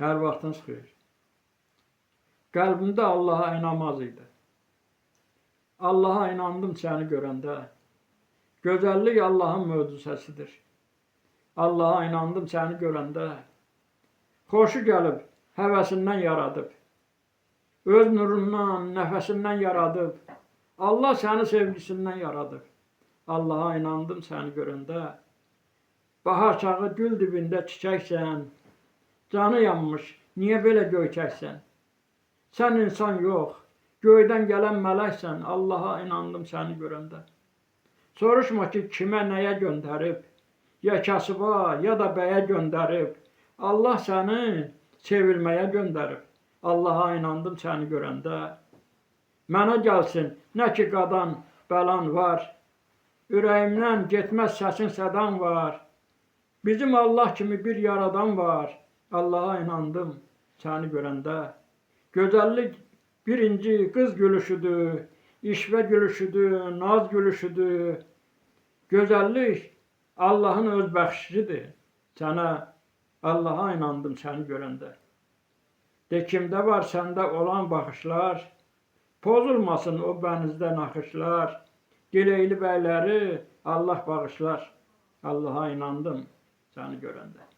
Hər vaxtınız xeyir. Qəlbimdə Allaha inanmaz idi. Allaha inandım səni görəndə. Gözəllik Allahın möcüzəsidir. Allaha inandım səni görəndə. Xoşu gəlib, həvəsindən yaradıb. Öz nurundan, nəfəsindən yaradıb. Allah səni sevgisindən yaradıb. Allaha inandım səni görəndə. Bahar çağı gül dibində çiçəksən. Canı yanmış, niyə belə göyçəksən? Sən insan yox, göydən gələn mələksən. Allaha inandım səni görəndə. Soruşma ki, kimə, nəyə göndərib, ya kasıba, ya da bəyə göndərib. Allah səni sevilməyə göndərib. Allaha inandım səni görəndə. Mənə gəlsin, nə ki qadan, bəlan var. Ürəyimdən getməz səsin sədan var. Bizim Allah kimi bir yaradan var. Allaha inandım səni görəndə. Gözəllik birinci qız gülüşüdür, işvə gülüşüdür, naz gülüşüdür. Gözəllik Allahın öz bəxşişidir. Sənə Allaha inandım səni görəndə. De kimdə var səndə olan baxışlar, pozulmasın o bənizdə naxışlar. Diləkli bəyləri Allah bağışlar. Allaha inandım səni görəndə.